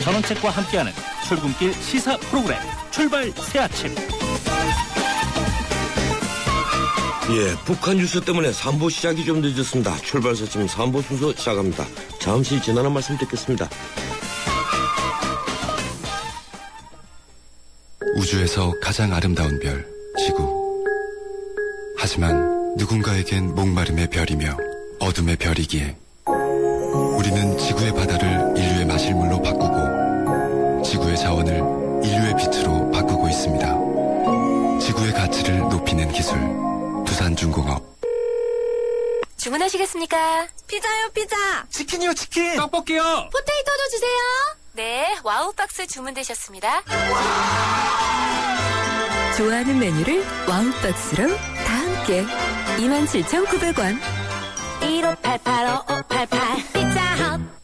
전원책과 함께하는 출근길 시사 프로그램 출발 새아침. 예, 북한 뉴스 때문에 3부 시작이 좀 늦었습니다. 출발 새아침 3부 순서 시작합니다. 잠시 지나는 말씀 듣겠습니다. 우주에서 가장 아름다운 별, 지구. 하지만 누군가에겐 목마름의 별이며 어둠의 별이기에 우리는 지구의 바다를 인류의 마실물로 바꾸고 지구의 자원을 인류의 빛으로 바꾸고 있습니다. 지구의 가치를 높이는 기술, 두산중공업. 주문하시겠습니까? 피자요, 피자. 치킨이요, 치킨. 떡볶이요. 포테이토도 주세요. 네, 와우박스 주문되셨습니다. 좋아하는 메뉴를 와우박스로 다 함께 27,900원. 1588-5588 피자헛.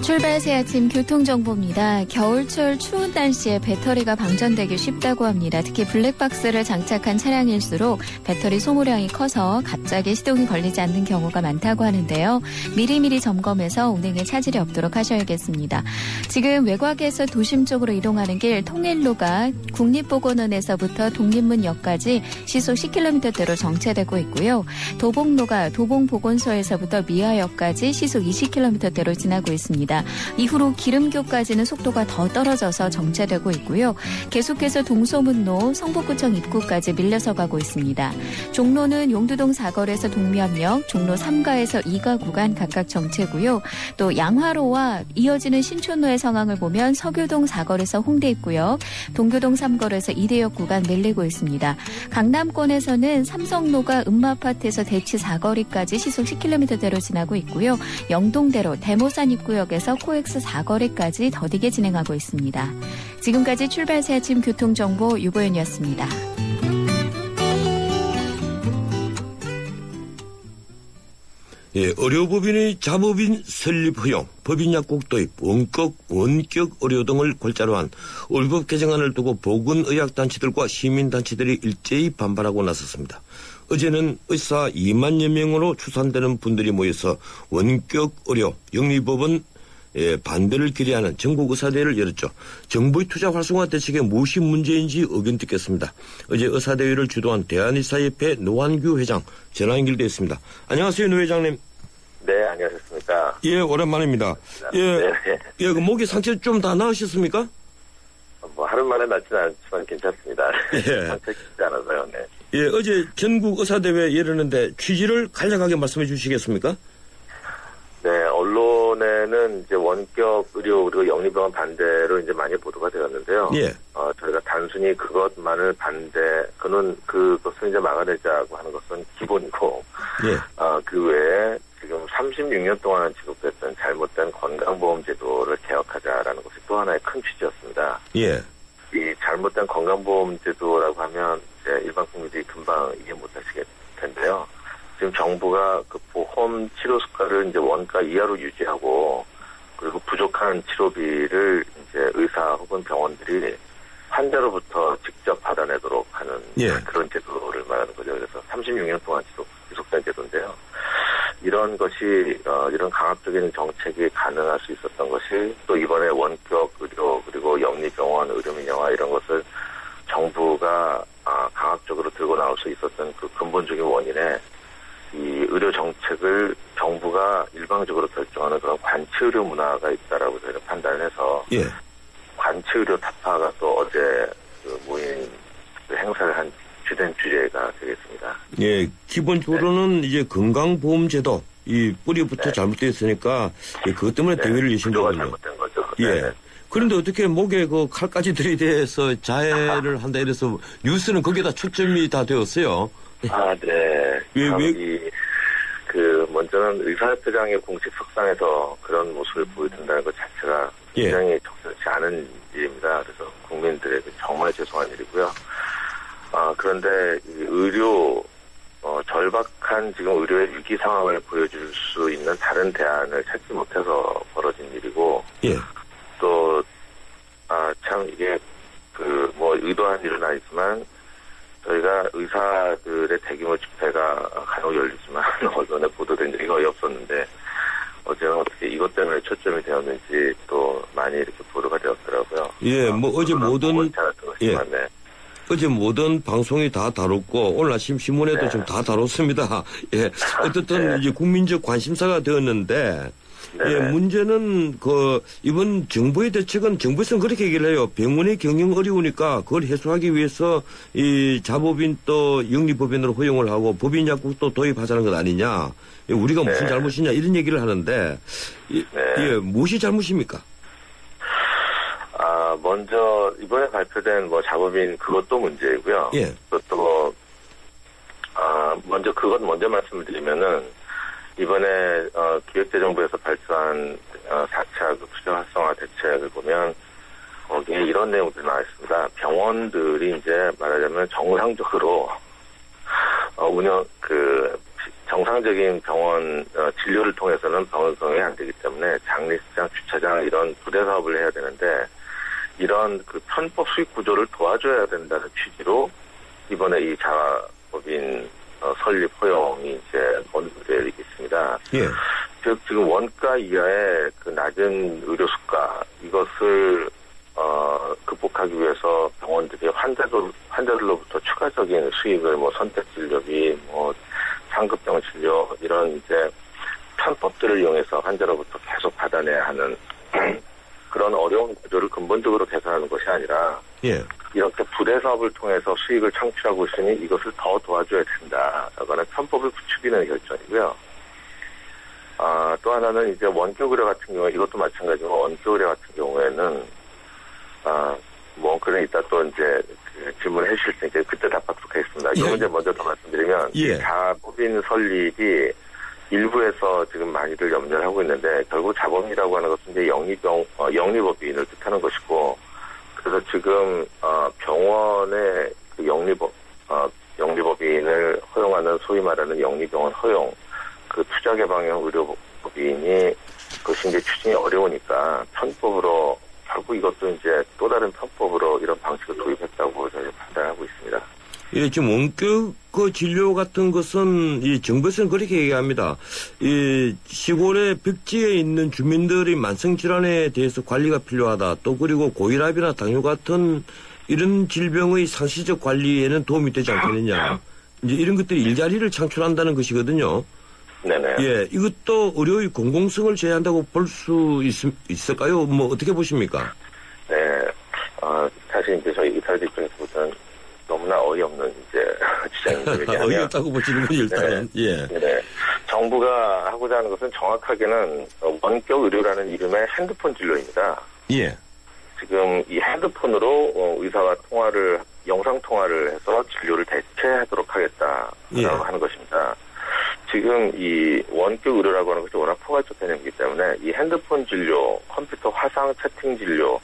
출발 새아침 교통정보입니다. 겨울철 추운 날씨에 배터리가 방전되기 쉽다고 합니다. 특히 블랙박스를 장착한 차량일수록 배터리 소모량이 커서 갑자기 시동이 걸리지 않는 경우가 많다고 하는데요. 미리미리 점검해서 운행에 차질이 없도록 하셔야겠습니다. 지금 외곽에서 도심 쪽으로 이동하는 길 통일로가 국립보건원에서부터 독립문역까지 시속 10km대로 정체되고 있고요. 도봉로가 도봉보건소에서부터 미아역까지 시속 20km대로 지나고 있습니다. 이후로 기름교까지는 속도가 더 떨어져서 정체되고 있고요. 계속해서 동소문로, 성북구청 입구까지 밀려서 가고 있습니다. 종로는 용두동 4거리에서 동묘암역, 종로 3가에서 2가 구간 각각 정체고요. 또 양화로와 이어지는 신촌로의 상황을 보면 서교동 4거리에서 홍대 입구역, 동교동 3거리에서 이대역 구간 밀리고 있습니다. 강남권에서는 삼성로가 음마아파트에서 대치 4거리까지 시속 10km대로 지나고 있고요. 영동대로 대모산 입구역에서 코엑스 4거리까지 더디게 진행하고 있습니다. 지금까지 출발 새아침 교통정보 유보연이었습니다. 예, 의료법인의 자법인 설립 허용, 법인 약국 도입, 원격 의료 등을 골자로 한 의료법 개정안을 두고 보건의학단체들과 시민단체들이 일제히 반발하고 나섰습니다. 어제는 의사 2만여 명으로 추산되는 분들이 모여서 원격 의료 영리법은 반대를 결의하는 전국의사대회를 열었죠. 정부의 투자 활성화 대책에 무엇이 문제인지 의견 듣겠습니다. 어제 의사대회를 주도한 대한의사협회 노한규 회장 전화 연결되어 있습니다. 안녕하세요, 노 회장님. 네, 안녕하셨습니까? 예, 오랜만입니다. 예, 그 목이 상처 좀 다 나으셨습니까? 뭐 하루 만에 낫지는 않지만 괜찮습니다. 예. 상처 깊지 않아서요. 네. 예, 어제 전국 의사대회 열었는데 취지를 간략하게 말씀해 주시겠습니까? 네, 언론에는 이제 원격 의료 그리고 영리병원 반대로 이제 많이 보도가 되었는데요. 예. 저희가 단순히 그것만을 그것을 이제 막아내자고 하는 것은 기본이고, 예. 그 외에 지금 36년 동안 지속됐던 잘못된 건강보험 제도를 개혁하자라는 것이 또 하나의 큰 취지였습니다. 예. 이 잘못된 건강보험 제도라고 하면 이제 일반 국민들이 금방 이해 못하시게 텐데요. 지금 정부가 그 보험 치료 수가를 이제 원가 이하로 유지하고 그리고 부족한 치료비를 이제 의사 혹은 병원들이 환자로부터 직접 받아내도록 하는 그런 제도를 말하는 거죠. 그래서 36년 동안 지속된 제도인데요. 이런 것이 이런 강압적인 정책이 가능할 수 있었던 것이 또 이번에 원격 의료 그리고 영리병원 의료민영화 이런 것을 정부가 강압적으로 들고 나올 수 있었던 그 근본적인 원인에 이 의료 정책을 정부가 일방적으로 결정하는 그런 관치의료 문화가 있다라고 저희가 판단을 해서 관치의료 타파가 또 어제 그 모인 그 행사를 한 주된 주제가 되겠습니다. 예, 기본적으로는 이제 건강보험제도 이 뿌리부터 잘못되어 있으니까 그것 때문에 대회를 여신 거군요. 잘못된 거죠. 예. 그런데 어떻게 목에 그 칼까지 들이대서 자해를 한다 이래서 뉴스는 거기다 초점이 다 되었어요. 네. 먼저는 의사협회장의 공식 석상에서 그런 모습을 보여준다는 것 자체가 굉장히 적절치 않은 일입니다. 그래서 국민들에게 정말 죄송한 일이고요. 그런데 이 절박한 지금 의료의 위기 상황을 보여줄 수 있는 다른 대안을 찾지 못해서 벌어진 일이고, 또, 참 이게 의도한 일은 아니지만, 저희가 의사들의 대규모 집회가 간혹 열리지만 언론에 보도된 적이 거의 없었는데 어제는 어떻게 이것 때문에 초점이 되었는지 또 많이 이렇게 보도가 되었더라고요. 예, 뭐 어제 모든 예. 어제 모든 방송이 다 다뤘고 오늘 아침 신문에도 네. 좀 다 다뤘습니다. 예, 어떻든 네. 이제 국민적 관심사가 되었는데. 네. 예, 문제는 이번 정부의 대책은 정부에서는 그렇게 얘기를 해요. 병원의 경영 어려우니까 그걸 해소하기 위해서 이 자법인 또 영리법인으로 허용을 하고 법인 약국도 도입하자는 것 아니냐. 우리가 무슨 네. 잘못이냐 이런 얘기를 하는데 예, 무엇이 잘못입니까? 먼저 이번에 발표된 자법인 그것도 문제이고요. 예. 그것도 먼저 그것 먼저 말씀을 드리면은 이번에 기획재정부에서 발표한 4차 투자 활성화 대책을 보면 거기에 이런 내용들이 나와 있습니다. 병원들이 이제 말하자면 정상적으로 정상적인 병원 진료를 통해서는 병원 운영이 안 되기 때문에 장례식장, 주차장 이런 부대 사업을 해야 되는데 이런 그 편법 수익 구조를 도와줘야 된다는 취지로 이번에 이 자법인 설립 허용이 이제 언급되어 있습니다. 예. 즉 지금 원가 이하의 그 낮은 의료 수가 이것을 극복하기 위해서 병원들이 환자들로부터 추가적인 수익을 선택 진료비, 상급병 진료 이런 이제 편법들을 이용해서 환자로부터 계속 받아내야 하는 그런 어려운 구조를 근본적으로 개선하는 것이 아니라. 예. 이렇게 부대 사업을 통해서 수익을 창출하고 있으니 이것을 더 도와줘야 된다라고는 편법을 부추기는 결정이고요. 또 하나는 이제 원격 의료 같은 경우에 이것도 마찬가지고 원격 의료 같은 경우에는 그는 이따 또 이제 질문을 해주실 테니까 그때 답하도록 하겠습니다. 이 문제 먼저 더 말씀드리면 예. 자법인 설립이 일부에서 지금 많이들 염려를 하고 있는데 결국 자법인이라고 하는 것은 이제 영리법인을 뜻하는 것이고. 그래서 지금 병원의 그 영리법인을 허용하는 소위 말하는 영리병원 허용 그 투자개방형 의료법인이 그것이 이제 추진이 어려우니까 편법으로 결국 이것도 이제 또 다른 편법으로 이런 방식을 도입했다고 저희가 판단하고 있습니다. 예, 지금 원격 진료 같은 것은 이 정부에서는 그렇게 얘기합니다. 이 시골의 벽지에 있는 주민들이 만성질환에 대해서 관리가 필요하다. 또 그리고 고혈압이나 당뇨 같은 이런 질병의 상시적 관리에는 도움이 되지 않겠느냐. 이제 이런 것들이 일자리를 창출한다는 것이거든요. 네네. 예, 이것도 의료의 공공성을 제한다고 볼 수 있을까요? 어떻게 보십니까? 네, 사실 이제 저희 의사들 입장에서 보면 너무나 어이없는 이제 주장입니다. 어이없다고 보시는군요, 일단은. 네, 예. 네. 정부가 하고자 하는 것은 정확하게는 원격 의료라는 이름의 핸드폰 진료입니다. 예. 지금 이 핸드폰으로 의사와 영상 통화를 해서 진료를 대체하도록 하겠다라고 예. 하는 것입니다. 지금 이 원격 의료라고 하는 것이 워낙 포괄적 개념이기 때문에 이 핸드폰 진료, 컴퓨터 화상 채팅 진료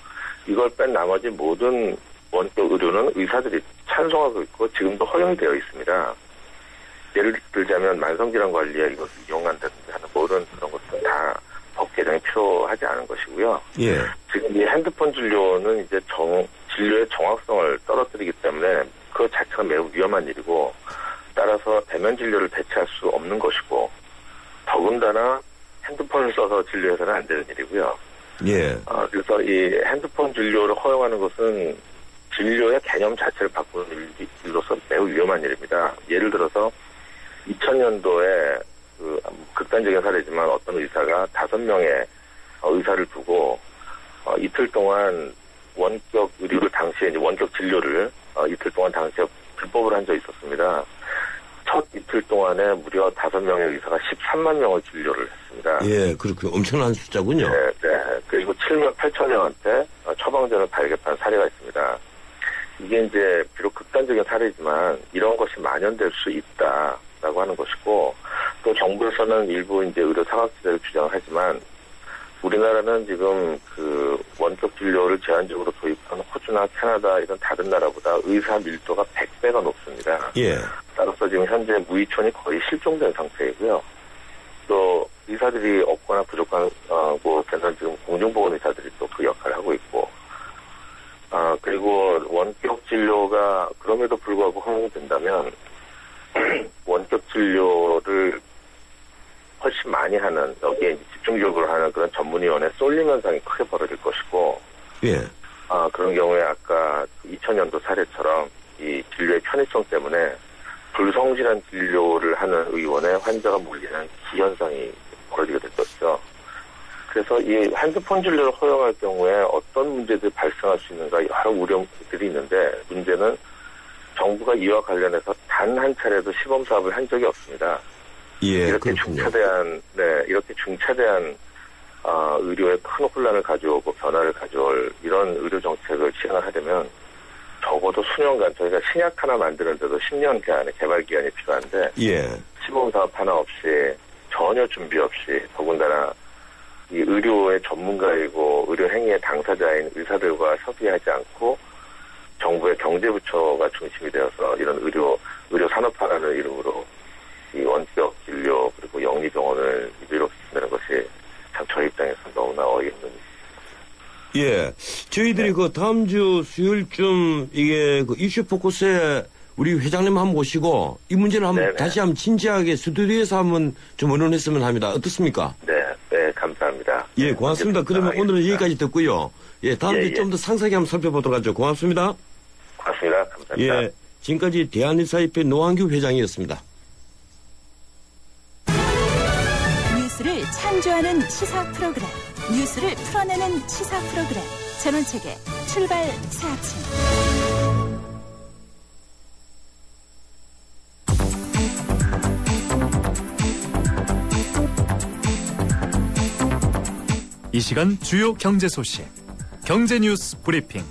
이걸 뺀 나머지 모든 원격 의료는 의사들이 찬성하고 있고 지금도 허용이 되어 있습니다. 예를 들자면 만성질환 관리에 이것을 이용한다든지 하는 모든 그런 것들은 다 법 개정이 필요하지 않은 것이고요. 예. 지금 이 핸드폰 진료는 이제 진료의 정확성을 떨어뜨리기 때문에 그 자체가 매우 위험한 일이고 따라서 대면 진료를 대체할 수 없는 것이고 더군다나 핸드폰을 써서 진료해서는 안 되는 일이고요. 예. 그래서 이 핸드폰 진료를 허용하는 것은 진료의 개념 자체를 바꾸는 일로서 매우 위험한 일입니다. 예를 들어서 2000년도에 극단적인 사례지만 어떤 의사가 5명의 의사를 두고 이틀 동안 원격 의료를 당시에 이제 원격 진료를 이틀 동안 당시에 불법으로 한 적이 있었습니다. 첫 이틀 동안에 무려 5명의 의사가 13만 명의 진료를 했습니다. 예, 그렇게 엄청난 숫자군요. 네, 네. 그리고 7만 8천 명한테 처방전을 발급한 사례가 있습니다. 이게 이제 비록 극단적인 사례지만 이런 것이 만연될 수 있다라고 하는 것이고 또 정부에서는 일부 이제 의료 사각지대를 주장을 하지만 우리나라는 지금 그 원격 진료를 제한적으로 도입한 호주나 캐나다 이런 다른 나라보다 의사 밀도가 100배가 높습니다. 예. 따라서 지금 현재 무의촌이 거의 실종된 상태이고요. 또 의사들이 없거나 부족한 곳에는 지금 공중보건 의사들이 또 그 역할을 하고 있고 그리고 원격 진료가 그럼에도 불구하고 허용이 된다면 원격 진료를 훨씬 많이 하는, 여기에 집중적으로 하는 그런 전문의원에 쏠림 현상이 크게 벌어질 것이고, 예. 그런 경우에 아까 2000년도 사례처럼 이 진료의 편의성 때문에 불성실한 진료를 하는 의원에 환자가 몰리는 기현상이 벌어지게 될 것이죠. 그래서 이 핸드폰 진료를 허용할 경우에 어떤 문제들이 발생할 수 있는가 여러 우려들이 있는데, 문제는 정부가 이와 관련해서 단 한 차례도 시범 사업을 한 적이 없습니다. 예, 이렇게 그렇군요. 이렇게 중차대한 의료에 큰 혼란을 가져오고 변화를 가져올 이런 의료 정책을 시행을 하려면 적어도 수년간, 저희가 신약 하나 만드는데도 10년간의 개발 기간이 필요한데, 예. 시범 사업 하나 없이 전혀 준비 없이, 더군다나 이 의료의 전문가이고 의료 행위의 당사자인 의사들과 협의하지 않고 정부의 경제부처가 중심이 되어서 이런 의료 산업화라는 이름으로 이 원격 진료 그리고 영리병원을 이렇게 쓴다는 것이 참 저희 입장에서 너무나 어이없는. 예. 저희들이 그 다음 주 수요일쯤 이게 그 이슈 포커스에 우리 회장님 한번 모시고 이 문제를 한번 네네. 다시 한번 진지하게 스튜디오에서 한번 좀 의논했으면 합니다. 어떻습니까? 네, 감사합니다. 예, 고맙습니다. 그러면 오늘은 여기까지 듣고요. 예, 다음 주에 예. 좀 더 상세하게 한번 살펴보도록 하죠. 고맙습니다. 고맙습니다. 감사합니다. 예, 지금까지 대한의사협회 노한규 회장이었습니다. 뉴스를 창조하는 시사 프로그램, 뉴스를 풀어내는 시사 프로그램, 전원책의 출발 새 아침. 이 시간 주요 경제 소식, 경제 뉴스 브리핑.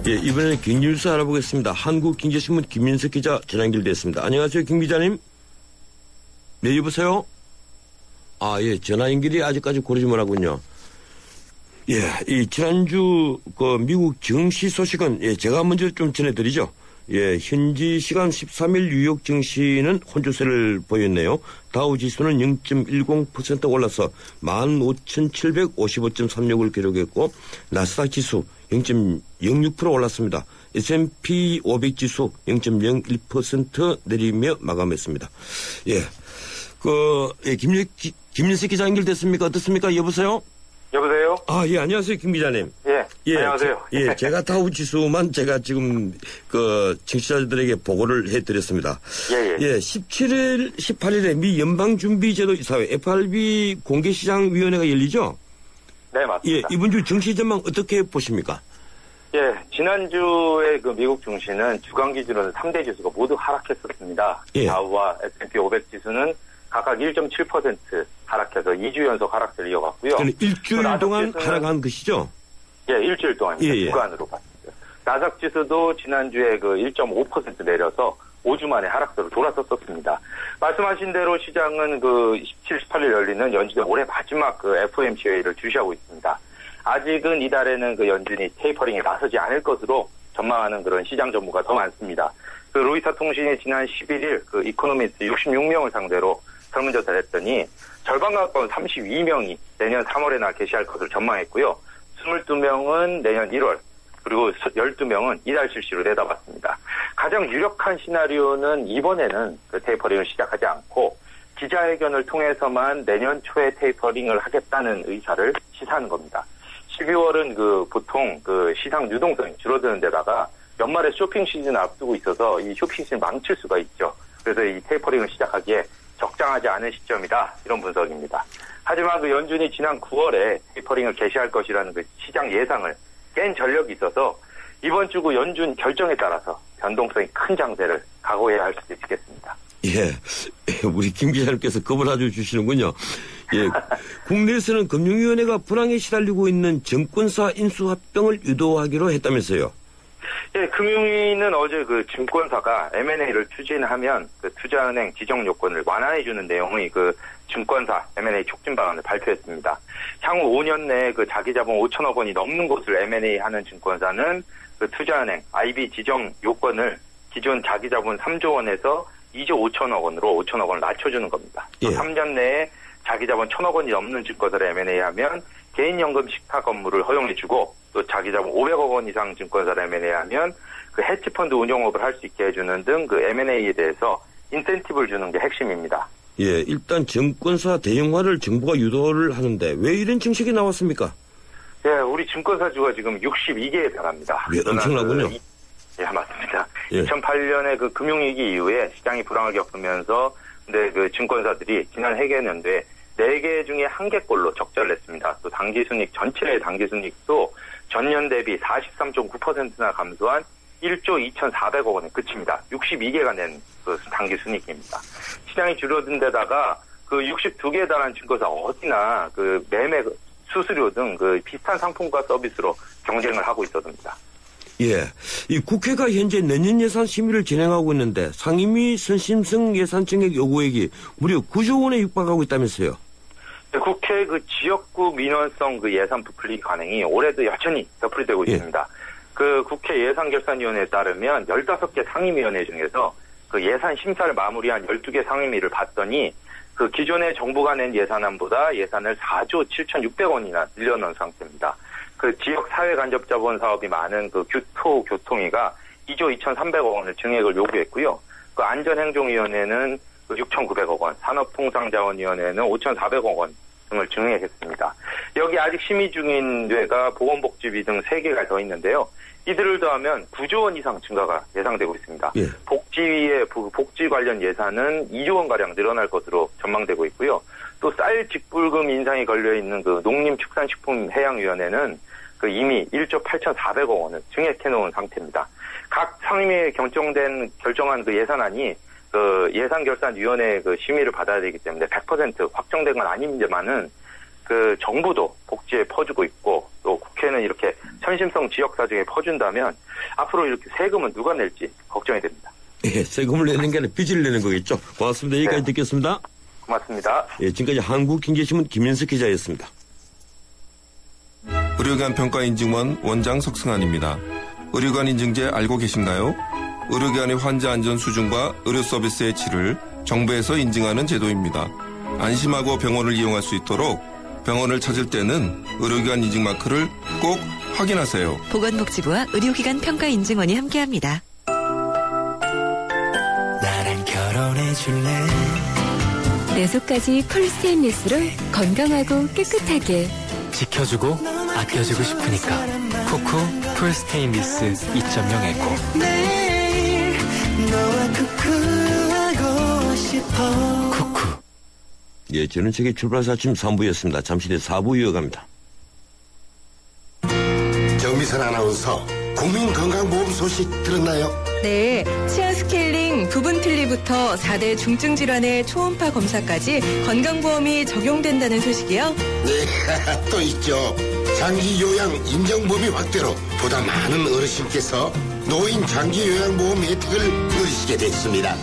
예, 이번에는 경제뉴스 알아보겠습니다. 한국경제신문 김민석 기자 전화 연결됐습니다. 안녕하세요, 김 기자님. 네, 여보세요? 예, 전화 연결이 아직까지 고르지 못하군요. 예, 이 지난주 그 미국 증시 소식은 예, 제가 먼저 좀 전해드리죠. 예, 현지 시간 13일 뉴욕 증시는 혼조세를 보였네요. 다우 지수는 0.10% 올라서 15,755.36을 기록했고, 나스닥 지수 0.06% 올랐습니다. S&P 500 지수 0.01% 내리며 마감했습니다. 예, 김민석 기자 연결됐습니까? 어떻습니까? 여보세요? 여보세요? 예, 안녕하세요, 김 기자님. 예, 안녕하세요. 제가 다우 지수만 제가 지금 청취자들에게 보고를 해드렸습니다. 예, 17일, 18일에 미 연방준비제도 이사회 FRB 공개시장위원회가 열리죠? 네, 맞습니다. 예, 이번 주 증시 전망 어떻게 보십니까? 예, 지난주에 그 미국 증시는 주간 기준으로 3대 지수가 모두 하락했었습니다. 예. 다우와 S&P 500 지수는 각각 1.7% 하락해서 2주 연속 하락세를 이어갔고요. 일주일 동안 하락한 것이죠? 예, 일주일 동안입니다. 예. 주간으로 봤습니다. 나스닥 지수도 지난주에 그 1.5% 내려서 5주 만에 하락세로 돌아섰었습니다. 말씀하신 대로 시장은 그 17, 18일 열리는 연준의 올해 마지막 그 FOMC 회의를 주시하고 있습니다. 아직은 이달에는 그 연준이 테이퍼링에 나서지 않을 것으로 전망하는 그런 시장 전무가 더 많습니다. 그 로이터 통신이 지난 11일 그 이코노미스트 66명을 상대로 설문조사를 했더니 절반 가까운 32명이 내년 3월에나 개시할 것을 전망했고요. 22명은 내년 1월, 그리고 12명은 이달 실시로 내다봤습니다. 가장 유력한 시나리오는 이번에는 그 테이퍼링을 시작하지 않고 기자회견을 통해서만 내년 초에 테이퍼링을 하겠다는 의사를 시사하는 겁니다. 12월은 그 보통 그 시장 유동성이 줄어드는 데다가 연말에 쇼핑 시즌을 앞두고 있어서 이 쇼핑 시즌 망칠 수가 있죠. 그래서 이 테이퍼링을 시작하기에 적당하지 않은 시점이다. 이런 분석입니다. 하지만 그 연준이 지난 9월에 테이퍼링을 개시할 것이라는 그 시장 예상을 깬 전력이 있어서 이번 주 그 연준 결정에 따라서 변동성이 큰 장세를 각오해야 할 수도 있겠습니다. 예, 우리 김 기자님께서 겁을 아주 주시는군요. 예, 국내에서는 금융위원회가 불황에 시달리고 있는 증권사 인수합병을 유도하기로 했다면서요. 예, 금융위는 어제 그 증권사가 M&A를 추진하면 그 투자은행 지정 요건을 완화해주는 내용의 그 증권사 M&A 촉진 방안을 발표했습니다. 향후 5년 내에 그 자기자본 5천억 원이 넘는 곳을 M&A 하는 증권사는 그 투자은행 IB 지정 요건을 기존 자기자본 3조 원에서 2조 5천억 원으로 5천억 원을 낮춰주는 겁니다. 예. 3년 내에 자기자본 1,000억 원이 넘는 증권사를 M&A 하면 개인연금 식탁 업무를 허용해주고 또 자기 자본 500억 원 이상 증권사를 M&A 하면 그 해치펀드 운용업을 할 수 있게 해주는 등 그 M&A에 대해서 인센티브를 주는 게 핵심입니다. 예, 일단 증권사 대형화를 정부가 유도를 하는데 왜 이런 정책이 나왔습니까? 예, 우리 증권사주가 지금 62개에 달합니다. 예, 엄청나군요. 예, 맞습니다. 예. 2008년에 그 금융위기 이후에 시장이 불황을 겪으면서 근데 그 증권사들이 지난 회계연도에 4개 중에 1개꼴로 적자를 냈습니다. 또 당기순이익, 전체의 당기순이익도 전년 대비 43.9%나 감소한 1조 2,400억 원에 그칩니다. 62개가 낸 그 당기순이익입니다. 시장이 줄어든 데다가 그 62개에 달한 증권사 어디나 그 매매 수수료 등 그 비슷한 상품과 서비스로 경쟁을 하고 있었습니다. 예, 이 국회가 현재 내년 예산 심의를 진행하고 있는데 상임위 선심성 예산 증액 요구액이 무려 9조 원에 육박하고 있다면서요? 네, 국회 그 지역구 민원성 그 예산 부풀리기 관행이 올해도 여전히 되풀이되고 있습니다. 그 국회 예산결산위원회에 따르면 15개 상임위원회 중에서 그 예산 심사를 마무리한 12개 상임위를 봤더니 그 기존에 정부가 낸 예산안보다 예산을 4조 7,600원이나 늘려놓은 상태입니다. 그 지역 사회 간접 자본 사업이 많은 그 교통위가 2조 2,300억 원을 증액을 요구했고요. 그 안전행정위원회는 6,900억 원, 산업통상자원위원회는 5,400억 원 등을 증액했습니다. 여기 아직 심의 중인 데가 보건복지비 등 3개가 더 있는데요. 이들을 더하면 9조 원 이상 증가가 예상되고 있습니다. 예. 복지위의 복지 관련 예산은 2조 원가량 늘어날 것으로 전망되고 있고요. 또 쌀 직불금 인상이 걸려있는 그 농림축산식품해양위원회는 그 이미 1조 8,400억 원을 증액해놓은 상태입니다. 각 상임위에 결정한 그 예산안이 그 예산결산위원회 그 심의를 받아야 되기 때문에 100% 확정된 건 아닙니다만은 그 정부도 복지에 퍼주고 있고 또 국회는 이렇게 선심성 지역사정에 퍼준다면 앞으로 이렇게 세금은 누가 낼지 걱정이 됩니다. 예, 세금을 내는 게 아니라 빚을 내는 거겠죠. 고맙습니다. 여기까지 듣겠습니다. 고맙습니다. 예, 지금까지 한국경제신문 김인석 기자였습니다. 의료기관 평가인증원 원장 석승환입니다. 의료기관 인증제 알고 계신가요? 의료기관의 환자 안전 수준과 의료 서비스의 질을 정부에서 인증하는 제도입니다. 안심하고 병원을 이용할 수 있도록 병원을 찾을 때는 의료기관 인증 마크를 꼭 확인하세요. 보건복지부와 의료기관 평가인증원이 함께합니다. 나랑 결혼해줄래? 내 속까지 풀 스테인리스로 건강하고 깨끗하게 지켜주고 아껴주고 싶으니까 쿠쿠 풀 스테인리스 2.0 에코. 매일 너와 쿠쿠하고 싶어. 쿠쿠. 예, 저는 세계 출발사 아침 3부였습니다. 잠시 뒤에 4부 이어갑니다. 정미선 아나운서, 국민건강보험 소식 들었나요? 네, 치아 스케일링, 부분 틀니부터 4대 중증 질환의 초음파 검사까지 건강보험이 적용된다는 소식이요? 네, 또 있죠. 장기 요양 인정범위 확대로 보다 많은 어르신께서 노인 장기 요양보험 혜택을 누리시게 됐습니다.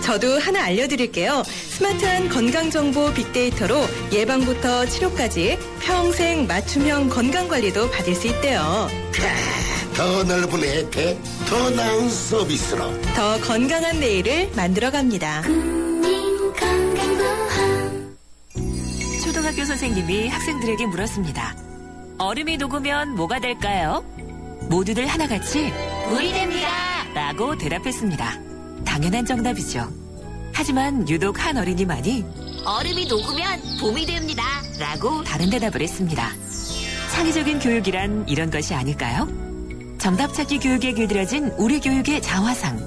저도 하나 알려드릴게요. 스마트한 건강정보 빅데이터로 예방부터 치료까지 평생 맞춤형 건강관리도 받을 수 있대요. 더 넓은 혜택, 더 나은 서비스로 더 건강한 내일을 만들어갑니다. 초등학교 선생님이 학생들에게 물었습니다. 얼음이 녹으면 뭐가 될까요? 모두들 하나같이 물이 됩니다 라고 대답했습니다. 당연한 정답이죠. 하지만 유독 한 어린이만이 얼음이 녹으면 봄이 됩니다 라고 다른 대답을 했습니다. 창의적인 교육이란 이런 것이 아닐까요? 정답 찾기 교육에 길들여진 우리 교육의 자화상.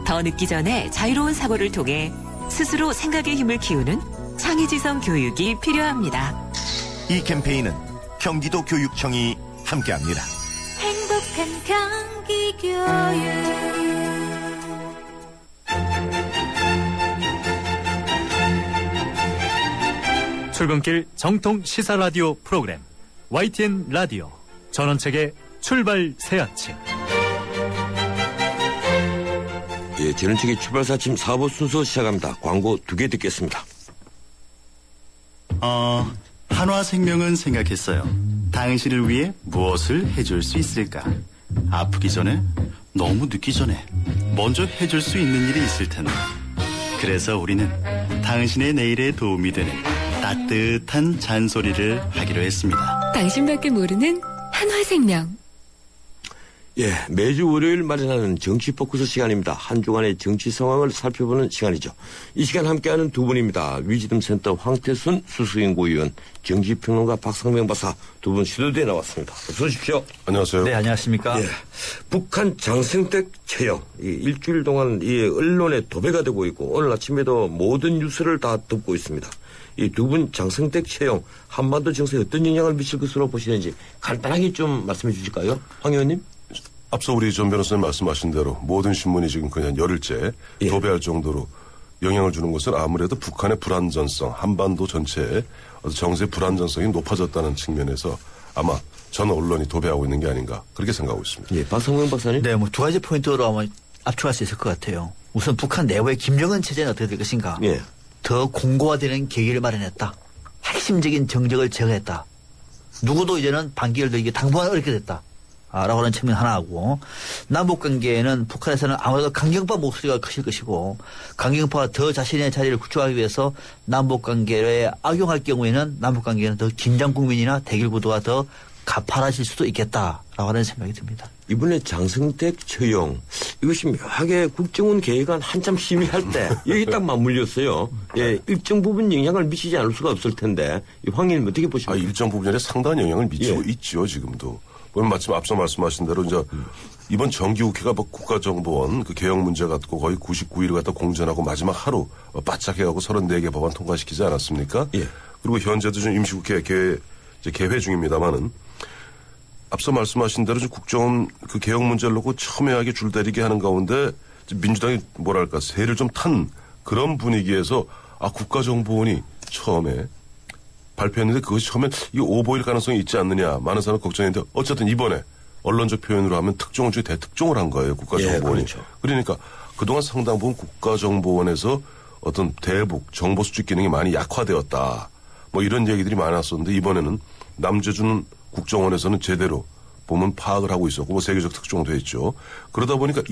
더 늦기 전에 자유로운 사고를 통해 스스로 생각의 힘을 키우는 창의지성 교육이 필요합니다. 이 캠페인은 경기도교육청이 함께합니다. 행복한 경기교육. 출근길 정통 시사 라디오 프로그램 YTN 라디오 전원책의 출발 새 아침. 예, 전원책의 출발사 아침 4부 순서 시작합니다. 광고 2개 듣겠습니다. 한화생명은 생각했어요. 당신을 위해 무엇을 해줄 수 있을까? 아프기 전에, 너무 늦기 전에 먼저 해줄 수 있는 일이 있을 텐데. 그래서 우리는 당신의 내일에 도움이 되는 따뜻한 잔소리를 하기로 했습니다. 당신밖에 모르는 한화생명. 예, 매주 월요일 마련하는 정치 포커스 시간입니다. 한 주간의 정치 상황을 살펴보는 시간이죠. 이 시간 함께하는 두 분입니다. 위즈덤센터 황태순 수석연구위원, 정치평론가 박상명 박사 두 분 스튜디오에 나왔습니다. 어서 오십시오. 안녕하세요. 네, 안녕하십니까. 예, 북한 장성택 처형 일주일 동안 이 언론에 도배가 되고 있고 오늘 아침에도 모든 뉴스를 다 덮고 있습니다. 이 두 분 장성택 처형 한반도 정세에 어떤 영향을 미칠 것으로 보시는지 간단하게 좀 말씀해 주실까요? 황 의원님. 앞서 우리 전 변호사님 말씀하신 대로 모든 신문이 지금 그냥 열흘째 도배할 정도로 영향을 주는 것은 아무래도 북한의 불안전성, 한반도 전체의 정세 불안전성이 높아졌다는 측면에서 아마 전 언론이 도배하고 있는 게 아닌가 그렇게 생각하고 있습니다. 예, 박성명 박사님. 네, 뭐 두 가지 포인트로 아마 압축할 수 있을 것 같아요. 우선 북한 내부의 김정은 체제는 어떻게 될 것인가. 예. 더 공고화되는 계기를 마련했다. 핵심적인 정적을 제거했다. 누구도 이제는 반기를 들기 당분간 어렵게 됐다. 라고 하는 측면 하나하고, 남북관계에는 북한에서는 아무래도 강경파 목소리가 크실 것이고, 강경파가 더 자신의 자리를 구축하기 위해서 남북관계에 악용할 경우에는 남북관계는 더 긴장 국민이나 대결 구도가 더 가파라질 수도 있겠다라고 하는 생각이 듭니다. 이번에 장성택 처형 이것이 묘하게 국정원 계획안 한참 심의할 때 여기 딱 맞물렸어요. 예, 일정 부분 영향을 미치지 않을 수가 없을 텐데 황 의원님 어떻게 보십니까? 일정 부분에 상당한 영향을 미치고 있죠 지금도. 마침 앞서 말씀하신 대로 이제 이번 정기국회가 뭐 국가정보원 그 개혁 문제 갖고 거의 99일을 갖다 공전하고 마지막 하루 바짝 해가고 34개 법안 통과시키지 않았습니까? 예. 그리고 현재도 좀 임시국회 개회 중입니다만은 앞서 말씀하신 대로 국정원 그 개혁 문제를 놓고 첨예하게 줄다리게 하는 가운데 민주당이 뭐랄까 세를 좀 탄 그런 분위기에서 국가정보원이 처음에 발표했는데 그것이 처음엔 이거 오보일 가능성이 있지 않느냐 많은 사람 걱정했는데 어쨌든 이번에 언론적 표현으로 하면 특종 중에 대특종을 한 거예요. 국가정보원이. 예, 그렇죠. 그러니까 그동안 상당 부분 국가정보원에서 어떤 대북 정보 수집 기능이 많이 약화되었다. 뭐 이런 얘기들이 많았었는데 이번에는 남재준 국정원에서는 제대로 보면 파악을 하고 있었고 뭐 세계적 특종도 했죠. 그러다 보니까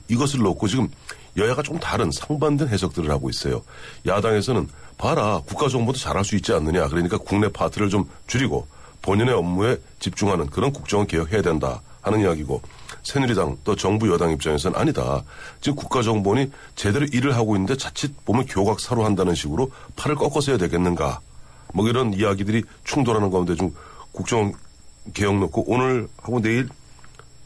이것을 놓고 지금 여야가 좀 다른 상반된 해석들을 하고 있어요. 야당에서는 봐라 국가정보도 잘할 수 있지 않느냐. 그러니까 국내 파트를 좀 줄이고 본연의 업무에 집중하는 그런 국정원 개혁해야 된다 하는 이야기고 새누리당 또 정부 여당 입장에서는 아니다. 지금 국가정보원이 제대로 일을 하고 있는데 자칫 보면 교각사로 한다는 식으로 팔을 꺾어서 해야 되겠는가. 뭐 이런 이야기들이 충돌하는 가운데 좀 국정원 개혁 놓고 오늘 하고 내일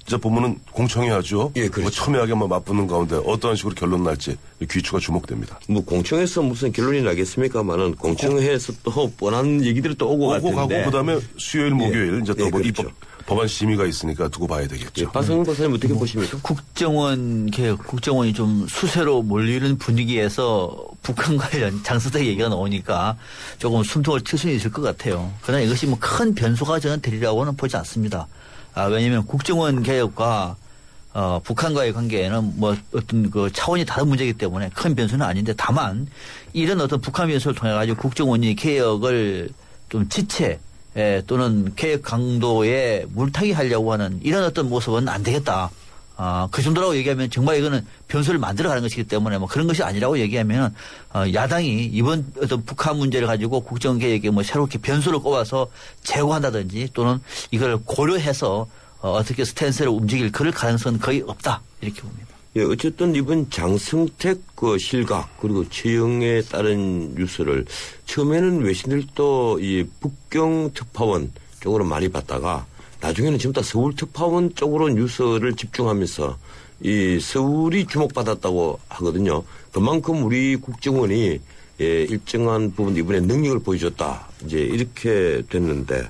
이제 보면은 공청회하죠. 예, 그렇죠. 뭐 첨예하게만 맞붙는 가운데 어떠한 식으로 결론 날지 귀추가 주목됩니다. 뭐 공청회에서 무슨 결론이 나겠습니까만은 공청회에서 또 뻔한 얘기들이 또 오고 갈 텐데. 가고 그다음에 수요일 목요일 이제 또 뭐 그렇죠. 법안 심의가 있으니까 두고 봐야 되겠죠. 박성훈 박사님 어떻게 보십니까? 국정원 개혁, 국정원이 좀 수세로 몰리는 분위기에서 북한 관련 장성택 얘기가 나오니까 조금 숨통을 튈 수는 있을 것 같아요. 그러나 이것이 뭐 큰 변수가 저는 되리라고는 보지 않습니다. 왜냐하면 국정원 개혁과 북한과의 관계에는 뭐 어떤 그 차원이 다른 문제이기 때문에 큰 변수는 아닌데 다만 이런 어떤 북한 변수를 통해 가지고 국정원이 개혁을 좀 지체 또는 개혁 강도에 물타기 하려고 하는 이런 어떤 모습은 안 되겠다. 그 정도라고 얘기하면 정말 이거는 변수를 만들어가는 것이기 때문에 뭐 그런 것이 아니라고 얘기하면 야당이 이번 어떤 북한 문제를 가지고 국정개혁에 뭐 새롭게 변수를 꼽아서 제고한다든지 또는 이걸 고려해서 어떻게 스탠스를 움직일 그럴 가능성은 거의 없다 이렇게 봅니다. 예, 어쨌든 이번 장성택 그 실각 그리고 처형에 따른 뉴스를 처음에는 외신들도 이 북경 특파원 쪽으로 많이 봤다가 나중에는 지금 다 서울 특파원 쪽으로 뉴스를 집중하면서 이 서울이 주목받았다고 하거든요. 그만큼 우리 국정원이 일정한 부분 이번에 능력을 보여줬다. 이제 이렇게 됐는데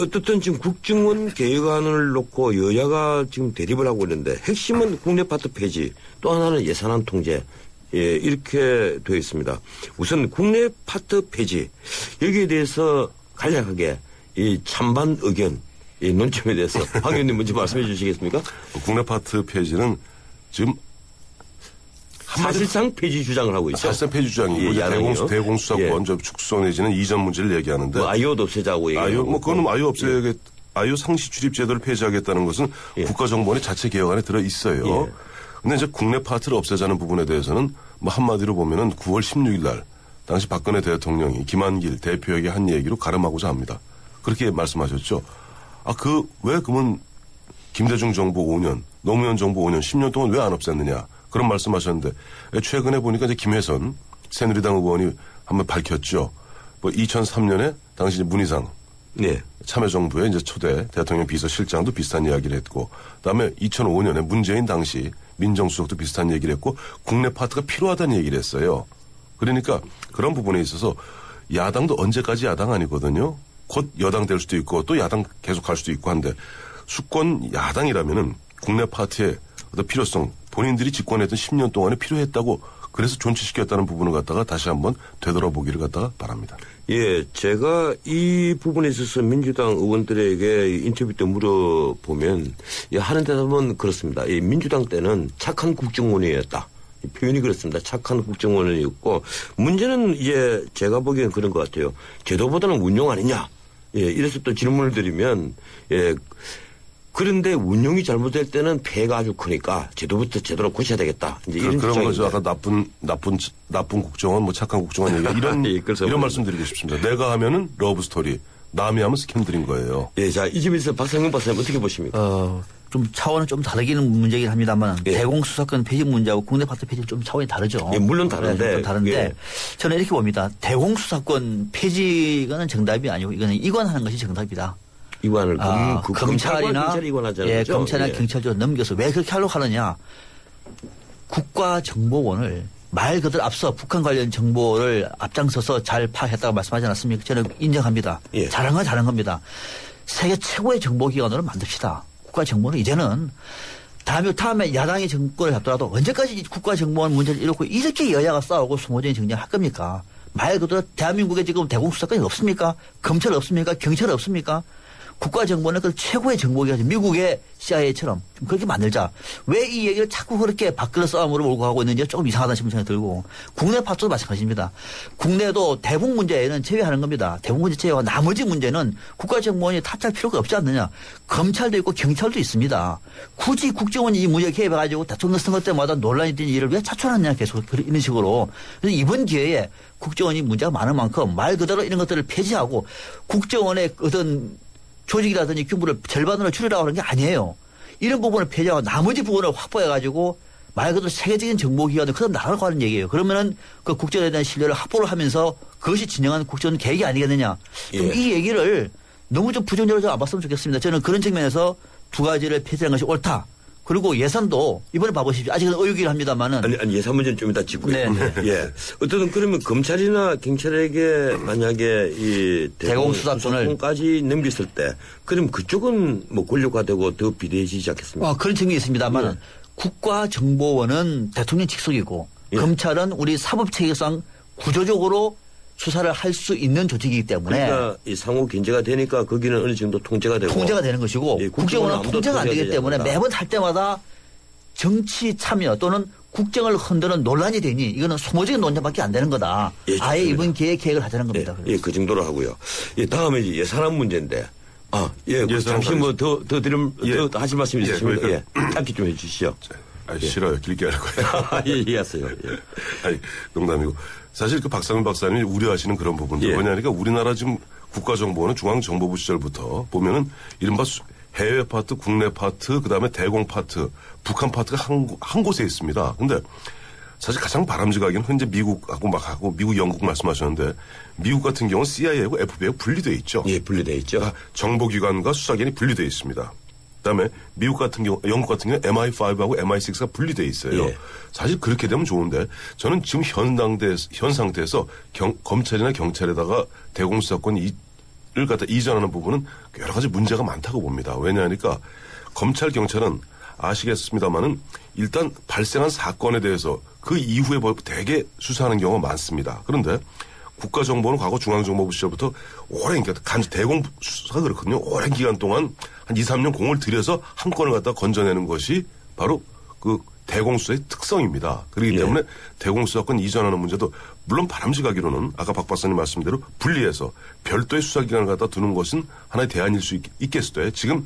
어떻든 지금 국정원 개혁안을 놓고 여야가 지금 대립을 하고 있는데 핵심은 국내 파트 폐지 또 하나는 예산안 통제 이렇게 되어 있습니다. 우선 국내 파트 폐지 여기에 대해서 간략하게 이 찬반 의견 이 논점에 대해서 황 의원님 먼저 말씀해 주시겠습니까? 국내 파트 폐지는 지금 사실상 폐지 주장을 하고 있죠. 사실상 폐지 주장이고 대공수사권 축소 내지는 이전 문제를 얘기하는데 뭐 아이오도 없애자고 얘기하고 뭐 그거는 아이오 없애야겠 아이오 상시 출입 제도를 폐지하겠다는 것은 국가정보원의 자체 개혁안에 들어 있어요. 근데 이제 국내 파트를 없애자는 부분에 대해서는 뭐 한마디로 보면은 9월 16일 날 당시 박근혜 대통령이 김한길 대표에게 한 얘기로 가름하고자 합니다. 그렇게 말씀하셨죠. 왜 그러면 김대중 정부 5년, 노무현 정부 5년, 10년 동안 왜 안 없앴느냐. 그런 말씀하셨는데 최근에 보니까 이제 김혜선 새누리당 의원이 한번 밝혔죠. 2003년에 당시 문희상 참여정부의 이제 초대 대통령 비서실장도 비슷한 이야기를 했고, 그다음에 2005년에 문재인 당시 민정수석도 비슷한 얘기를 했고, 국내 파트가 필요하다는 얘기를 했어요. 그러니까 그런 부분에 있어서 야당도 언제까지 야당 아니거든요. 곧 여당 될 수도 있고 또 야당 계속 갈 수도 있고 한데, 수권 야당이라면은 국내 파트의 어떤 필요성, 본인들이 집권했던 10년 동안에 필요했다고, 그래서 존치시켰다는 부분을 갖다가 다시 한번 되돌아보기를 갖다가 바랍니다. 예, 제가 이 부분에 있어서 민주당 의원들에게 인터뷰 때 물어보면 하는 대답은 그렇습니다. 민주당 때는 착한 국정원이었다. 표현이 그렇습니다. 착한 국정원이었고, 문제는 이제 제가 보기엔 그런 것 같아요. 제도보다는 운용 아니냐. 이래서 또 질문을 드리면, 그런데 운용이 잘못될 때는 폐해가 아주 크니까 제도부터 제대로 고쳐야 되겠다. 이제 이런 그런 거죠. 아까 나쁜 국정원, 착한 국정원 얘기 이런 말씀드리고 싶습니다. 내가 하면은 러브 스토리, 남이 하면 스캔들인 거예요. 예, 자, 이 점에서 박상용 박사님 어떻게 보십니까? 좀 차원은 좀 다르기는 문제긴 합니다만, 대공수사권 폐지 문제하고 국내 파트 폐지는 좀 차원이 다르죠. 예, 물론 다른데. 저는 이렇게 봅니다. 대공수사권 폐지가 정답이 아니고 이거는 이관하는 것이 정답이다. 이관을 검찰이나 검찰이나 경찰도 넘겨서 왜 그렇게 하려고 하느냐. 국가정보원을 말 그대로 앞서 북한 관련 정보를 앞장서서 잘 파악했다고 말씀하지 않았습니까? 저는 인정합니다. 잘한 건 잘한 겁니다. 세계 최고의 정보기관으로 만듭시다. 국가정보는 이제는 다음에 야당이 정권을 잡더라도 언제까지 국가정보원 문제를 이렇게 여야가 싸우고 소모전이 정리할 겁니까? 말 그대로 대한민국에 지금 대공수사권이 없습니까? 검찰 없습니까? 경찰 없습니까? 국가정보는 그 최고의 정보기관, 미국의 CIA처럼 좀 그렇게 만들자. 왜 이 얘기를 자꾸 그렇게 밖으로 싸움으로 몰고 가고 있는지 조금 이상하다는 생각이 들고, 국내 파트도 마찬가지입니다. 국내도 대북 문제는 제외하는 겁니다. 대북 문제 제외하고 나머지 문제는 국가정보원이 탓할 필요가 없지 않느냐. 검찰도 있고 경찰도 있습니다. 굳이 국정원이 이 문제에 개입해가지고 대통령 선거 때마다 논란이 된 일을 왜 차출하느냐, 계속 이런 식으로. 그래서 이번 기회에 국정원이 문제가 많은 만큼 말 그대로 이런 것들을 폐지하고 국정원의 어떤 조직이라든지 규모를 절반으로 줄이라고 하는 게 아니에요. 이런 부분을 폐지하고 나머지 부분을 확보해가지고 말 그대로 세계적인 정보기관을 그대로 나가고 하는 얘기예요. 그러면은 그 국정원에 대한 신뢰를 확보를 하면서 그것이 진정한 국정원 계획이 아니겠느냐. 좀 이 얘기를 너무 좀 부정적으로 좀 안 봤으면 좋겠습니다. 저는 그런 측면에서 두 가지를 폐지한 것이 옳다. 그리고 예산도 이번에 봐보십시오. 아직은 의혹이긴 합니다만은. 아니, 예산 문제는 좀 이따 짚고요. 예. 어쨌든 그러면 검찰이나 경찰에게 만약에 이 대공수사권까지 넘겼을 때, 그럼 그쪽은 권력화되고 더 비대해지지 않겠습니까? 그런 측면이 있습니다만, 국가정보원은 대통령 직속이고, 검찰은 우리 사법체계상 구조적으로 수사를 할 수 있는 조직이기 때문에. 그러니까 이 상호 견제가 되니까 거기는 어느 정도 통제가 되고. 통제가 되는 것이고, 국정원은 통제가 안 되기 때문에 매번 할 때마다 정치 참여 또는 국정을 흔드는 논란이 되니 이거는 소모적인 논쟁밖에 안 되는 거다. 아예 이번 기회에 계획을 하자는 겁니다. 그 정도로 하고요. 다음에 예산안 문제인데. 잠시 더 하실 말씀 있으시면 짧게 좀 해 주시죠. 싫어요. 길게 할 거예요. 이해했어요. 아니, 농담이고. 사실 그 박상민 박사님이 우려하시는 그런 부분들 뭐냐니까 우리나라 지금 국가정보원은 중앙정보부 시절부터 보면은 이른바 해외 파트, 국내 파트, 그다음에 대공 파트, 북한 파트가 한 곳에 있습니다. 근데 사실 가장 바람직하기는 현재 미국하고 미국, 영국 말씀하셨는데 미국 같은 경우는 CIA하고 FBI가 분리되어 있죠. 분리되어 있죠. 그러니까 정보기관과 수사기관이 분리되어 있습니다. 그다음에 영국 같은 경우 MI5하고 MI6가 분리되어 있어요. 사실 그렇게 되면 좋은데 저는 지금 현 상태에서 검찰이나 경찰에다가 대공수사권을 갖다 이전하는 부분은 여러 가지 문제가 많다고 봅니다. 왜냐하니까 검찰 경찰은 아시겠습니다만은 일단 발생한 사건에 대해서 그 이후에 대개 수사하는 경우가 많습니다. 그런데 국가정보는 과거 중앙정보부 시절부터 오랜 대공 수사가 그렇거든요. 오랜 기간 동안 한 2, 3년 공을 들여서 한 건을 갖다 건져내는 것이 바로 그 대공수사의 특성입니다. 그렇기 때문에 대공수사권 이전하는 문제도 물론 바람직하기로는 아까 박 박사님 말씀대로 분리해서 별도의 수사기관을 갖다 두는 것은 하나의 대안일 수 있겠어도 지금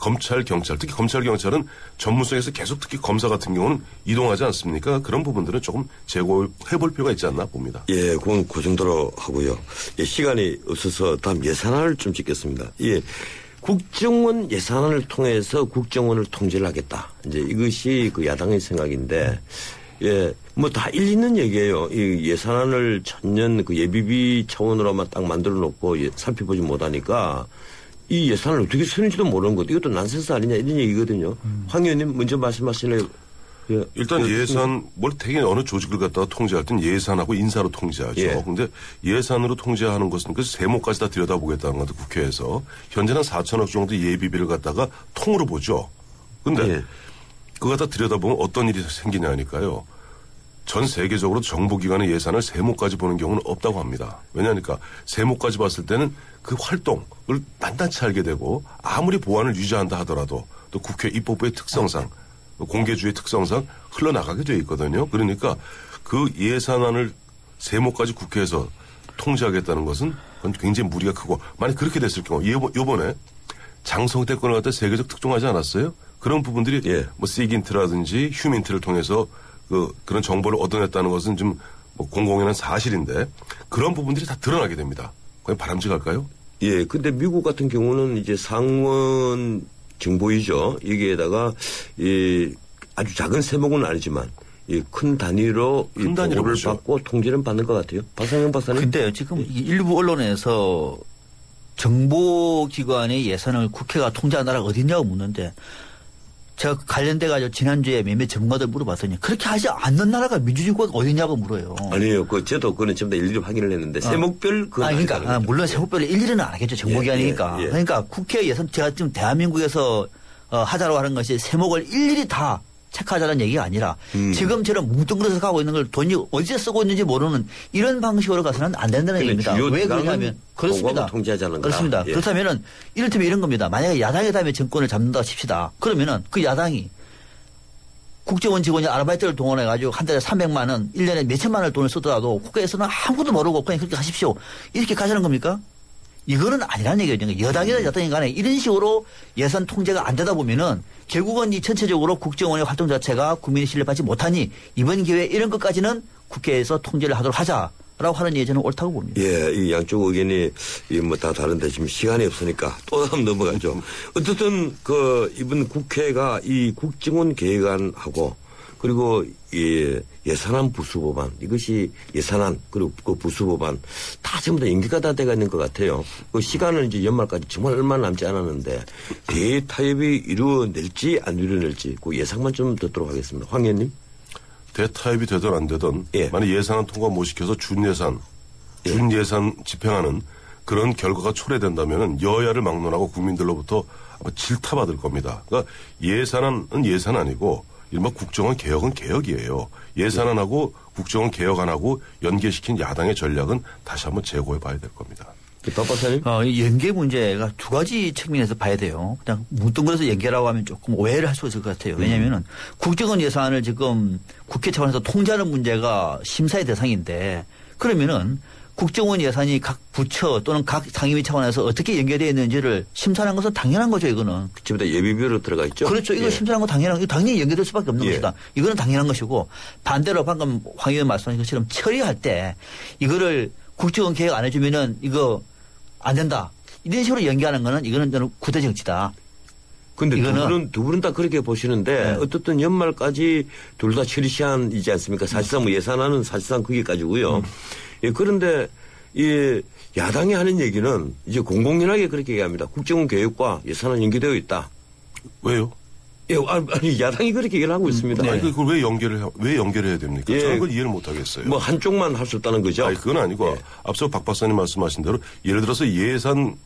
검찰, 경찰, 특히 검찰, 경찰은 전문성에서 계속 특히 검사 같은 경우는 이동하지 않습니까? 그런 부분들은 조금 제고해볼 필요가 있지 않나 봅니다. 예, 그건 그 정도로 하고요. 예, 시간이 없어서 다음 예산안을 좀 찍겠습니다. 예. 국정원 예산안을 통해서 국정원을 통제를 하겠다. 이제 이것이 그 야당의 생각인데, 예, 뭐 다 일리 있는 얘기예요. 이 예산안을 전년 그 예비비 차원으로만 딱 만들어 놓고 살펴보지 못하니까 이 예산을 어떻게 쓰는지도 모르는 것. 이것도 난센스 아니냐 이런 얘기거든요. 황 의원님 먼저 말씀하실래요? 예. 일단 예산, 뭘 되게 어느 조직을 갖다가 통제할 땐 예산하고 인사로 통제하죠. 예. 근데 예산으로 통제하는 것은 그 세모까지 다 들여다보겠다는 건데 국회에서 현재는 4천억 정도 예비비를 갖다가 통으로 보죠. 근데 예. 그거 갖다 들여다보면 어떤 일이 생기냐니까요. 전 세계적으로 정보기관의 예산을 세모까지 보는 경우는 없다고 합니다. 왜냐하니까 세모까지 봤을 때는 그 활동을 낱낱이 알게 되고 아무리 보안을 유지한다 하더라도 또 국회 입법부의 특성상 공개주의 특성상 흘러나가게 돼 있거든요. 그러니까 그 예산안을 세모까지 국회에서 통제하겠다는 것은 그건 굉장히 무리가 크고 만약 그렇게 됐을 경우 이번에 장성태 건을 갖다 세계적 특종하지 않았어요? 그런 부분들이 예. 뭐 시긴트라든지 휴민트를 통해서 그런 정보를 얻어냈다는 것은 좀 뭐 공공연한 사실인데 그런 부분들이 다 드러나게 됩니다. 그냥 바람직할까요? 예, 근데 미국 같은 경우는 이제 상원 정보이죠. 여기에다가 아주 작은 세목은 아니지만 큰 단위로 보고를 받고 통제는 받는 것 같아요. 박상영 박사님. 근데 지금 일부 언론에서 정보기관의 예산을 국회가 통제하는 나라가 어딨냐고 묻는데 제가 관련돼가지고 지난주에 몇몇 전문가들 물어봤더니 그렇게 하지 않는 나라가 민주주의국가 어디냐고 물어요. 아니에요. 저도 그거는 전부 다 일일이 확인을 했는데 세목별 그건 그러니까 물론 세목별 일일은 안 하겠죠. 정보기관이니까. 예. 그러니까 국회 예산 제가 지금 대한민국에서 하자라고 하는 것이 세목을 일일이 다 체크하자는 얘기가 아니라 지금처럼 뭉뚱그려서 가고 있는 걸 돈이 어디에 쓰고 있는지 모르는 이런 방식으로 가서는 안 된다는 얘기입니다. 왜 그러냐면 그렇습니다. 그렇습니다. 예. 그렇다면은 이를테면 이런 겁니다. 만약에 야당이 다음에 정권을 잡는다고 칩시다. 그러면은 그 야당이 국정원 직원이 아르바이트를 동원해 가지고 한 달에 300만 원, 1년에 몇천만 원을 돈을 쓰더라도 국가에서는 아무것도 모르고 그냥 그렇게 하십시오. 이렇게 가자는 겁니까? 이거는 아니라는 얘기거든요. 여당이든 야당이든 간에 이런 식으로 예산 통제가 안 되다 보면은 결국은 이 전체적으로 국정원의 활동 자체가 국민의 신뢰를 받지 못하니 이번 기회에 이런 것까지는 국회에서 통제를 하도록 하자라고 하는 예전은 옳다고 봅니다. 예, 이 양쪽 의견이 뭐 다 다른데 지금 시간이 없으니까 또 다음 넘어가죠. 어쨌든 이번 국회가 이 국정원 계획안하고 그리고 예산안 부수법안 이것이 예산안 그리고 그 부수법안 다 전부 다 연기가 다 돼가 있는 것 같아요. 그 시간은 이제 연말까지 정말 얼마 남지 않았는데 대타협이 이루어낼지 안 이루어낼지 그 예상만 좀 듣도록 하겠습니다. 황 의원님. 대타협이 되든 안 되든 만약 예산안 통과 못 시켜서 준예산 집행하는 그런 결과가 초래된다면 여야를 막론하고 국민들로부터 아마 질타받을 겁니다. 그러니까 예산안은 예산안이고 일반 국정원 개혁은 개혁이에요. 예산안하고 국정원 개혁안하고 연계시킨 야당의 전략은 다시 한번 재고해 봐야 될 겁니다. 박 박사님? 연계 문제가 두 가지 측면에서 봐야 돼요. 그냥 뭉뚱그려서 연계라고 하면 조금 오해를 할 수 있을 것 같아요. 왜냐하면 국정원 예산을 지금 국회 차원에서 통제하는 문제가 심사의 대상인데 그러면은 국정원 예산이 각 부처 또는 각 상임위 차원에서 어떻게 연계되어 있는지를 심사하는 것은 당연한 거죠, 이거는. 지금부터 예비비로 들어가 있죠? 그렇죠. 이거 심사하는 건 당연한 거. 당연히 연계될 수밖에 없는 것이다. 이거는 당연한 것이고 반대로 방금 황 의원 말씀하신 것처럼 처리할 때 이거를 국정원 계획 안 해주면은 이거 안 된다. 이런 식으로 연계하는 거는 이거는 저는 구대 정치다. 근데 두 분은 다 그렇게 보시는데 어떻든 연말까지 둘 다 처리 시한이지 않습니까? 사실상 뭐 예산안은 사실상 거기까지고요. 예, 그런데 야당이 하는 얘기는 이제 공공연하게 그렇게 얘기합니다. 국정원 계획과 예산안 연계되어 있다. 왜요? 예, 아니 야당이 그렇게 얘기를 하고 있습니다. 아니 그걸 왜 연결해야 됩니까? 저는 그걸 이해를 못 하겠어요. 뭐 한쪽만 할 수 없다는 거죠? 아니 그건 아니고 앞서 박 박사님 말씀하신 대로 예를 들어서 예산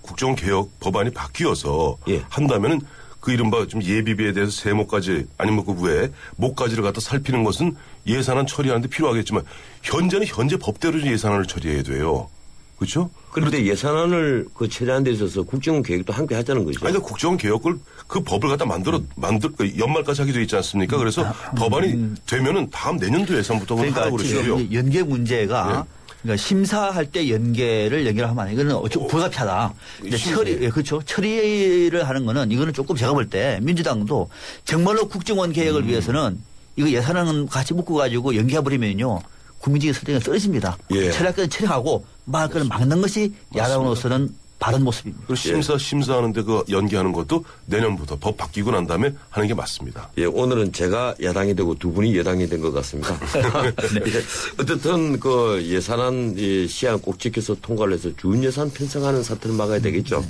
국정원 개혁 법안이 바뀌어서 한다면은 그 이른바 좀 예비비에 대해서 세목까지 아니면 그 외에 목까지를 갖다 살피는 것은 예산안 처리하는데 필요하겠지만 현재는 현재 법대로 예산안을 처리해야 돼요. 그렇죠? 그런데 예산안을 처리하는 데 있어서 국정원 계획도 함께 하자는 거죠. 아니, 그러니까 국정원 개혁을 그 법을 갖다 연말까지 하게 돼 있지 않습니까? 그래서 법안이 되면은 다음 내년도 예산부터 그러니까 하라고 그러시고요. 연계 문제가 그러니까 심사할 때 연계를 하면 이거는 불가피하다. 이제 그렇죠. 처리를 하는 거는 이거는 조금 제가 볼 때 민주당도 정말로 국정원 개혁을 위해서는 이거 예산은 같이 묶어가지고 연계해버리면요. 국민적인 설득이 떨어집니다. 예. 처리할 거는 처리하고 말 거는 막는 것이 야당으로서는 바른 모습입니다. 그리고 심사하는데 그 연기하는 것도 내년부터 법 바뀌고 난 다음에 하는 게 맞습니다. 예, 오늘은 제가 야당이 되고 두 분이 여당이 된 것 같습니다. 네. 예, 어쨌든 그 예산안 시한 꼭 지켜서 통과를 해서 준 예산 편성하는 사태를 막아야 되겠죠.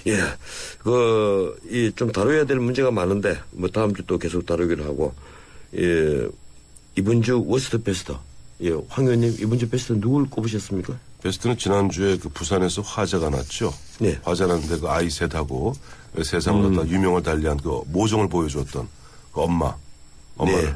예, 좀 다뤄야 될 문제가 많은데 뭐 다음 주 또 계속 다루기로 하고 예, 이번 주 워스트 베스트. 예, 황 의원님 이번 주 베스트 누굴 꼽으셨습니까? 베스트는 지난주에 그 부산에서 화재가 났죠. 네. 화재 났는데 그 아이 셋하고 세상을 갖다 유명을 달리한 그 모종을 보여주었던 그 엄마를. 네.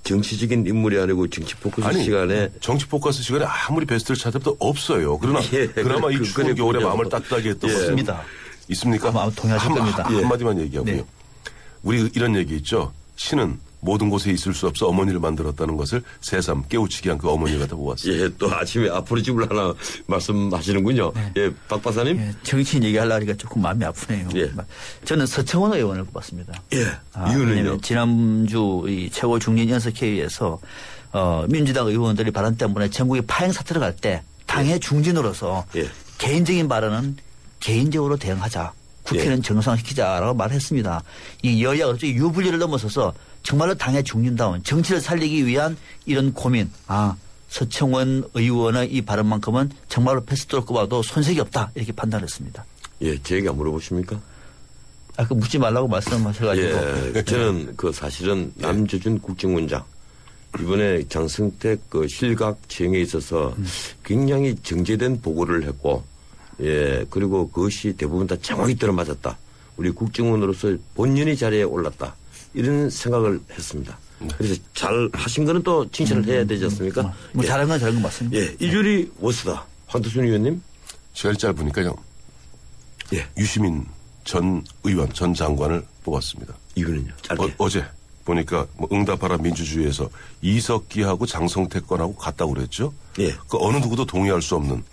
정치적인 인물이 아니고 정치 포커스 시간에. 정치 포커스 시간에 아무리 베스트를 찾아도 없어요. 그러나 그나마 이 추운 겨울에 마음을 따뜻하게 했던 있습니다. 있습니까? 아마 동의하실 겁니다. 한마디만 얘기하고요. 네. 우리 이런 얘기 있죠. 신은 모든 곳에 있을 수 없어 어머니를 만들었다는 것을 새삼 깨우치게 한 그 어머니가 다 보았어요. 예, 또 아침에 앞으로 집을 하나 말씀하시는군요. 네. 예, 박 박사님. 예, 정치인 얘기하려니까 조금 마음이 아프네요. 예. 저는 서청원 의원을 뽑았습니다. 예, 이유는요? 지난주 이 최고 중진 연석회의에서 민주당 의원들이 발언 때문에 전국에 파행 사태를 갈 때 당의 중진으로서 개인적인 발언은 개인적으로 대응하자. 국회는 정상화시키자라고 말했습니다. 이 여야가 유불리를 넘어서서 정말로 당의 중진다운 정치를 살리기 위한 이런 고민. 서청원 의원의 이 발언만큼은 정말로 패스트로 꼽아도 손색이 없다. 이렇게 판단했습니다. 예, 제가 물어보십니까? 아까 묻지 말라고 말씀하셔가지고. 예, 저는 사실은 남재준 국정원장 이번에 장성택 실각 지형에 있어서 굉장히 정제된 보고를 했고 예, 그리고 그것이 대부분 다 정확히 들어맞았다. 우리 국정원으로서 본연의 자리에 올랐다. 이런 생각을 했습니다. 그래서 잘 하신 거는 또 칭찬을 해야 되지 않습니까? 뭐 잘한 건 잘한 건 맞습니다. 예, 이줄이 워스다. 황태순 의원님. 시간이 짧으니까요. 예. 유시민 전 의원, 전 장관을 뽑았습니다. 이유는요? 짧게. 어제 보니까 응답하라 민주주의에서 이석기하고 장성택권하고 같다고 그랬죠? 예. 그 어느 누구도 동의할 수 없는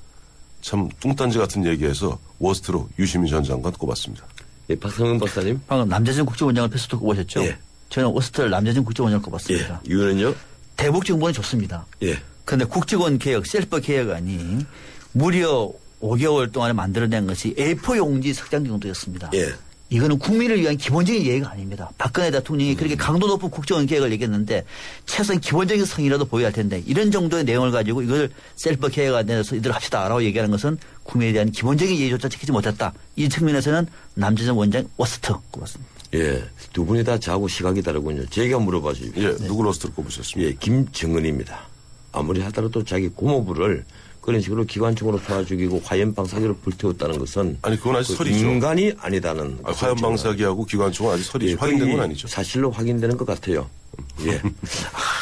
참 뚱딴지 같은 얘기에서 워스트로 유시민 전 장관 꼽았습니다. 예, 박상현 박사님. 방금 남재준 국정원장을 패스트로 꼽으셨죠? 예. 저는 워스트를 남재준 국정원장을 꼽았습니다. 예. 이유는요? 대북 정보는 좋습니다. 예. 그런데 국정원 개혁, 셀프 개혁안이 무려 5개월 동안에 만들어낸 것이 A4 용지 석장 정도였습니다. 예. 이거는 국민을 위한 기본적인 예의가 아닙니다. 박근혜 대통령이 그렇게 강도 높은 국정원 개혁을 얘기했는데 최소한 기본적인 성의라도 보여야 할 텐데 이런 정도의 내용을 가지고 이걸 셀프 개혁안에 대해서 이들 합시다라고 얘기하는 것은 국민에 대한 기본적인 예의조차 지키지 못했다. 이 측면에서는 남재준 원장 워스트 꼽았습니다. 예, 두 분이 다 저하고 시각이 다르군요. 제가 물어봐주십시오. 예, 누구 워스트를 꼽으셨습니까? 예, 김정은입니다. 아무리 하더라도 자기 고모부를 그런 식으로 기관총으로 쏴 죽이고 화염방사기로 불태웠다는 것은 아니 그건 아직 설이죠. 인간이 아니다는. 화염방사기하고 기관총은 아직 설이죠. 예, 확인된 건 아니죠. 사실로 확인되는 것 같아요. 예.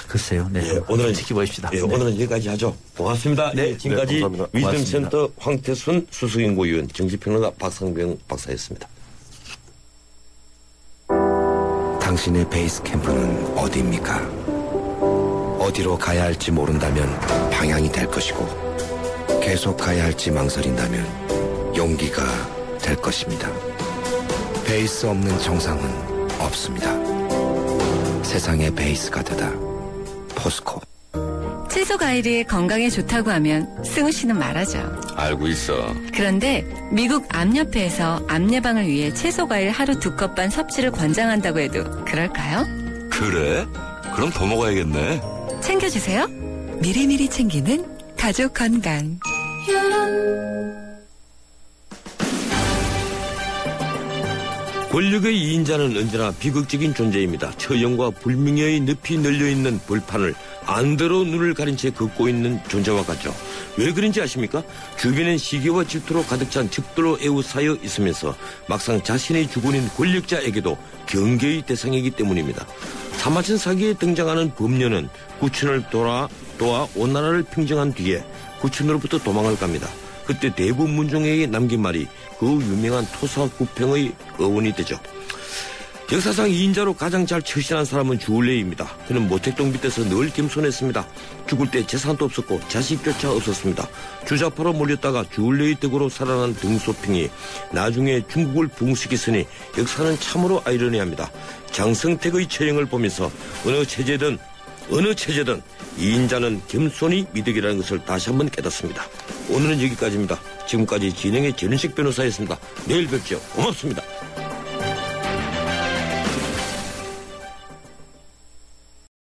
글쎄요. 네. 예, 오늘은 지켜보십시다. 예, 오늘은 여기까지 하죠. 고맙습니다. 네, 예, 지금까지 네, 위즘센터 황태순 수석연구위원 정치평론가 박상병 박사였습니다. 당신의 베이스 캠프는 어디입니까? 어디로 가야 할지 모른다면 방향이 될 것이고 계속 가야 할지 망설인다면 용기가 될 것입니다. 베이스 없는 정상은 없습니다. 세상의 베이스가 되다. 포스코. 채소 과일이 건강에 좋다고 하면 승우 씨는 말하죠. 알고 있어. 그런데 미국 암협회에서 암 예방을 위해 채소 과일 하루 2컵 반 섭취를 권장한다고 해도 그럴까요? 그래? 그럼 더 먹어야겠네. 챙겨주세요. 미리미리 챙기는 가족 건강. 권력의 2인자는 언제나 비극적인 존재입니다. 처형과 불명예의 늪이 널려있는 벌판을 안대로 눈을 가린 채 걷고 있는 존재와 같죠. 왜 그런지 아십니까? 주변엔 시기와 질투로 가득 찬 적들로 에워싸여 있으면서 막상 자신의 주군인 권력자에게도 경계의 대상이기 때문입니다. 사마천 사기에 등장하는 범녀는 구춘을 도와 온 나라를 평정한 뒤에 구춘으로부터 도망을 갑니다. 그때 대부분 문종에게 남긴 말이 그 유명한 토사구팽의 어원이 되죠. 역사상 2인자로 가장 잘 처신한 사람은 주울레이입니다. 그는 모택동 밑에서 늘 겸손했습니다. 죽을 때 재산도 없었고 자식조차 없었습니다. 주자파로 몰렸다가 주울레이 덕으로 살아난 등소핑이 나중에 중국을 붕괴시켰으니 역사는 참으로 아이러니합니다. 장성택의 처형을 보면서 어느 체제든 2인자는 겸손이 미덕이라는 것을 다시 한번 깨닫습니다. 오늘은 여기까지입니다. 지금까지 진행의 전은식 변호사였습니다. 내일 뵙죠. 고맙습니다.